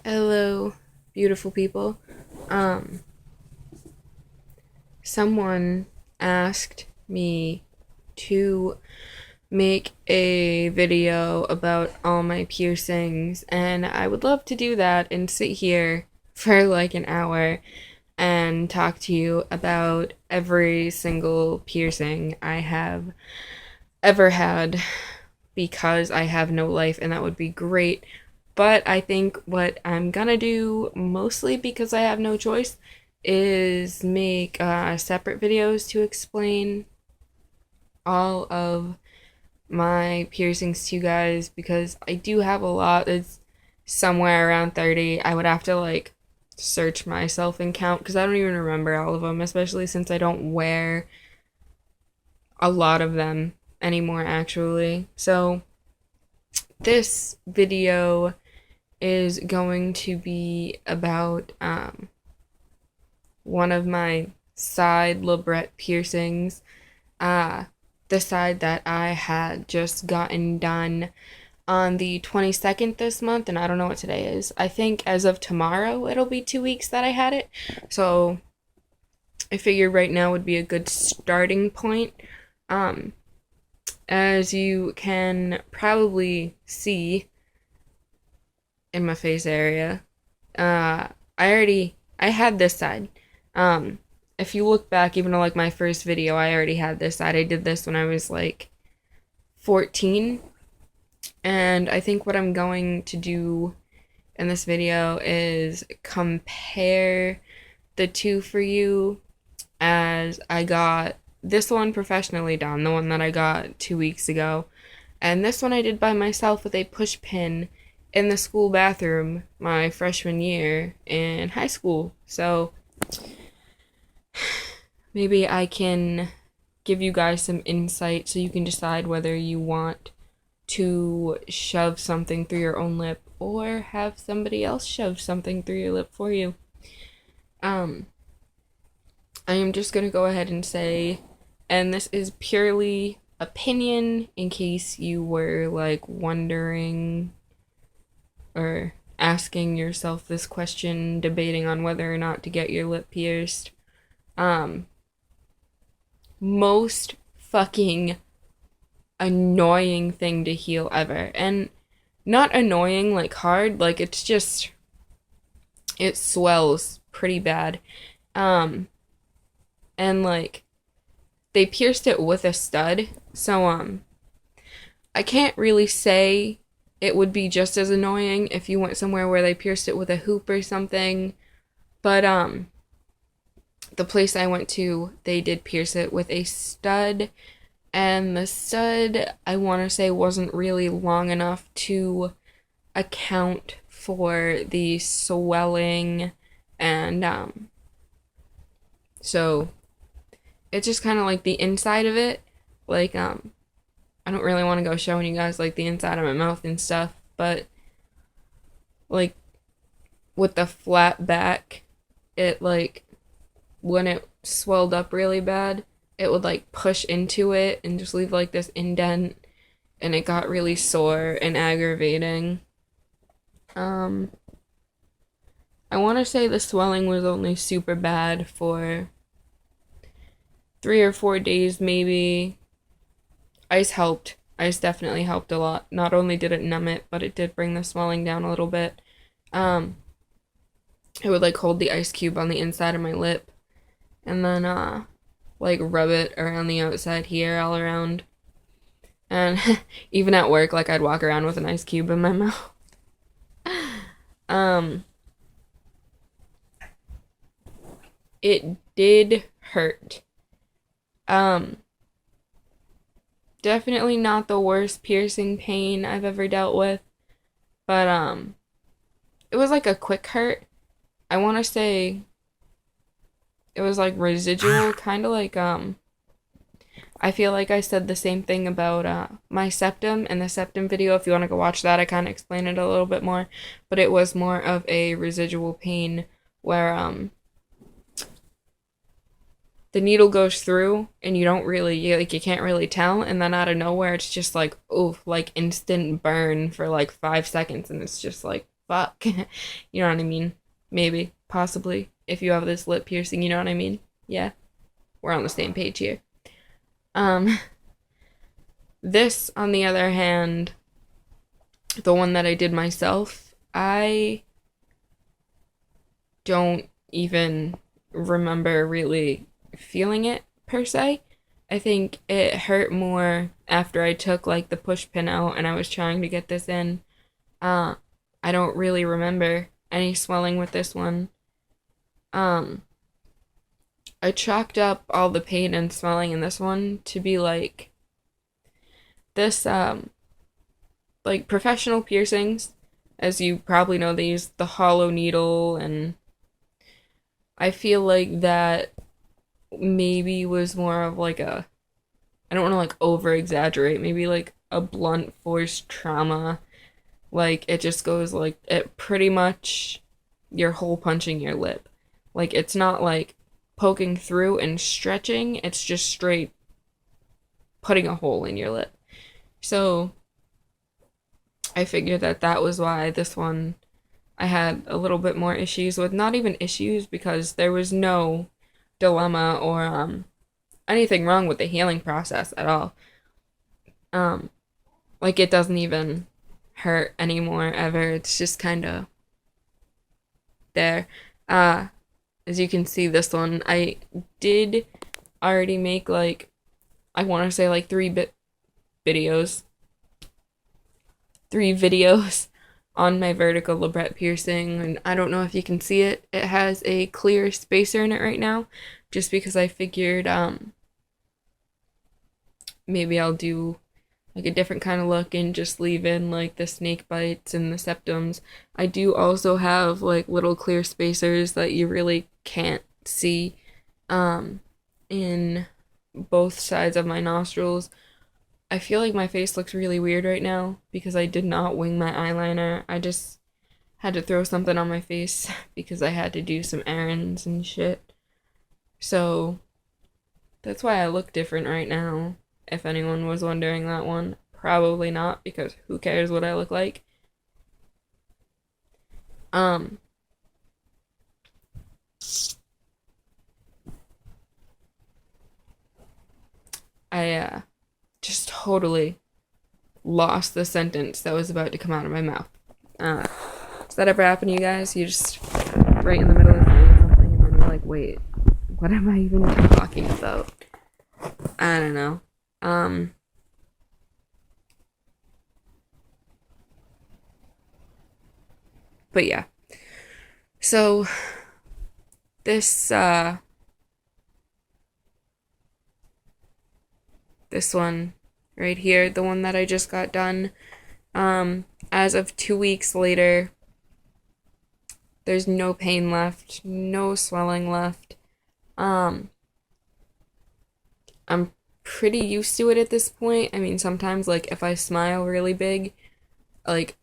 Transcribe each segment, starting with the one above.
Hello, beautiful people. Um, Someone asked me to make a video about all my piercings, and I would love to do that and sit here for like an hour and talk to you about every single piercing I have ever had because I have no life, and that would be great. But I think what I'm gonna do, mostly because I have no choice, is make separate videos to explain all of my piercings to you guys because I do have a lot. It's somewhere around 30. I would have to like search myself and count because I don't even remember all of them, especially since I don't wear a lot of them anymore, actually. So, this video is going to be about one of my side labret piercings. Uh, the side that I had just gotten done on the 22nd this month, and I don't know what today is. I think as of tomorrow, it'll be 2 weeks that I had it. So I figured right now would be a good starting point. Um, as you can probably see in my face area, I had this side. Um, if you look back, even to like my first video, I already had this side. I did this when I was like 14. And I think what I'm going to do in this video is compare the two for you, as I got this one professionally done, the one that I got 2 weeks ago. And this one I did by myself with a push pin in the school bathroom my freshman year in high school. So maybe I can give you guys some insight so you can decide whether you want to shove something through your own lip or have somebody else shove something through your lip for you. I am just gonna go ahead and say, and this is purely opinion in case you were like wondering or asking yourself this question, debating on whether or not to get your lip pierced. Most fucking annoying thing to heal ever. And not annoying like hard, like it's just, it swells pretty bad. And like they pierced it with a stud, so I can't really say it would be just as annoying if you went somewhere where they pierced it with a hoop or something. But the place I went to, they did pierce it with a stud, and the stud, I want to say, wasn't really long enough to account for the swelling, and so it's just kind of like the inside of it. Like I don't really want to go showing you guys like the inside of my mouth and stuff, but like with the flat back, it like when it swelled up really bad, it would like push into it and just leave like this indent, and it got really sore and aggravating. I want to say the swelling was only super bad for 3 or 4 days, maybe. Ice helped. Ice definitely helped a lot. Not only did it numb it, but it did bring the swelling down a little bit. It would like hold the ice cube on the inside of my lip, and then like rub it around the outside here, all around. And even at work, like I'd walk around with an ice cube in my mouth. It did hurt. Um, Definitely not the worst piercing pain I've ever dealt with, but it was like a quick hurt. I want to say it was like residual, kind of like I feel like I said the same thing about my septum in the septum video. If you want to go watch that, I kind of explain it a little bit more, but it was more of a residual pain where the needle goes through and you don't really you can't really tell, and then out of nowhere it's just like, oh, like instant burn for like 5 seconds, and it's just like fuck. You know what I mean? Maybe, possibly. If you have this lip piercing, you know what I mean? Yeah, we're on the same page here. Um, this, on the other hand, the one that I did myself, I don't even remember really feeling it per se. I think it hurt more after I took like the push pin out and I was trying to get this in. Uh, I don't really remember any swelling with this one. Um, I chalked up all the pain and swelling in this one to be like this, like professional piercings. As you probably know, they use the hollow needle, and I feel like that maybe was more of like a, I don't want to like over exaggerate, maybe like a blunt force trauma. Like it just goes like it pretty much you're hole punching your lip. Like it's not like poking through and stretching, it's just straight putting a hole in your lip. So I figured that that was why this one I had a little bit more issues with. Not even issues, because there was no dilemma or anything wrong with the healing process at all. Um, like it doesn't even hurt anymore ever. It's just kind of there. Uh, as you can see, this one I did already make like I want to say like videos, 3 videos on my vertical labret piercing, and I don't know if you can see it. It has a clear spacer in it right now, just because I figured maybe I'll do like a different kind of look and just leave in like the snake bites and the septums. I do also have like little clear spacers that you really can't see in both sides of my nostrils. I feel like my face looks really weird right now because I did not wing my eyeliner. I just had to throw something on my face because I had to do some errands and shit. So that's why I look different right now. If anyone was wondering that one, probably not, because who cares what I look like? Um, I just totally lost the sentence that was about to come out of my mouth. Does that ever happen to you guys? You just right in the middle of saying something and then you're like, wait, what am I even talking about? I don't know. Um, but yeah. So this this one right here, the one that I just got done, as of 2 weeks later, there's no pain left, no swelling left. Um, I'm pretty used to it at this point. I mean, sometimes like if I smile really big, like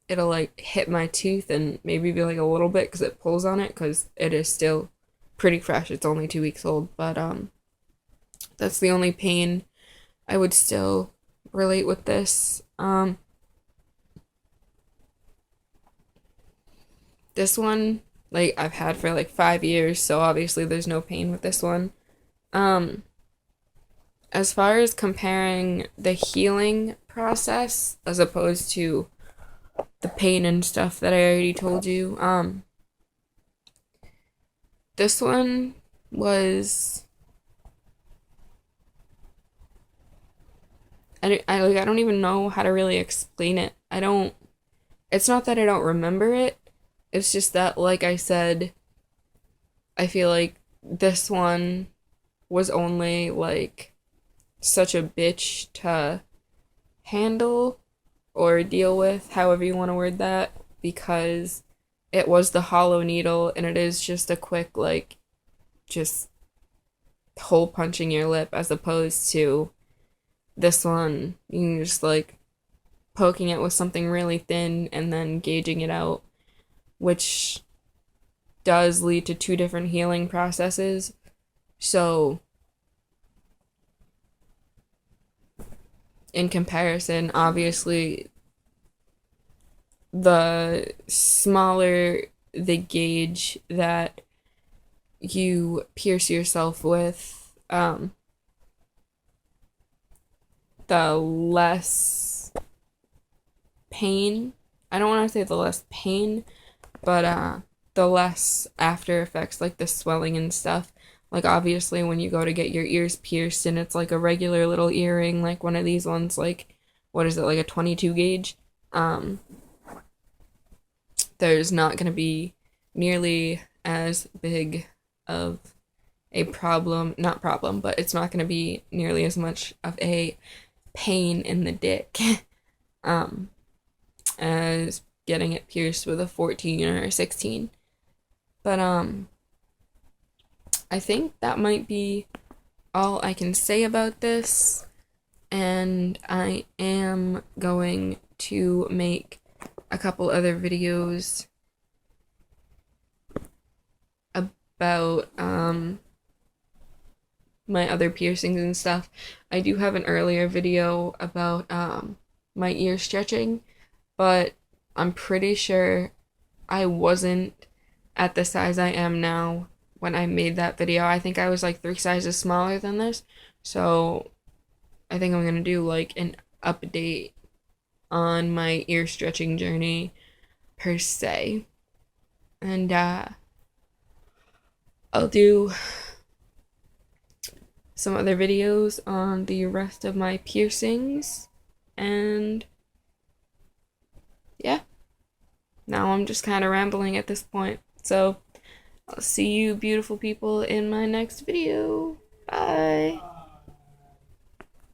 it'll like hit my tooth and maybe be like a little bit because it pulls on it because it is still pretty fresh. It's only 2 weeks old, but that's the only pain I would still relate with this. This one, like I've had for like 5 years, so obviously there's no pain with this one. Um, as far as comparing the healing process as opposed to the pain and stuff that I already told you, this one was I don't even know how to really explain it. I don't It's not that I don't remember it. It's just that like I said, I feel like this one was only like such a bitch to handle or deal with, however you want to word that, because it was the hollow needle and it is just a quick like just hole punching your lip, as opposed to this one you can just like poking it with something really thin and then gauging it out, which does lead to 2 different healing processes. So in comparison, obviously the smaller the gauge that you pierce yourself with, the less pain. I don't want to say the less pain, but the less after effects, like the swelling and stuff. Like obviously when you go to get your ears pierced and it's like a regular little earring, like one of these ones, like what is it, like a 22 gauge? Um, there's not going to be nearly as big of a problem, not problem, but it's not going to be nearly as much of a pain in the dick um, as getting it pierced with a 14 or a 16. But I think that might be all I can say about this, and I am going to make a couple other videos about my other piercings and stuff. I do have an earlier video about my ear stretching, but I'm pretty sure I wasn't at the size I am now when I made that video. I think I was like 3 sizes smaller than this. So I think I'm gonna do like an update on my ear stretching journey per se. And I'll do some other videos on the rest of my piercings. And yeah, now I'm just kind of rambling at this point. So I'll see you beautiful people in my next video. Bye.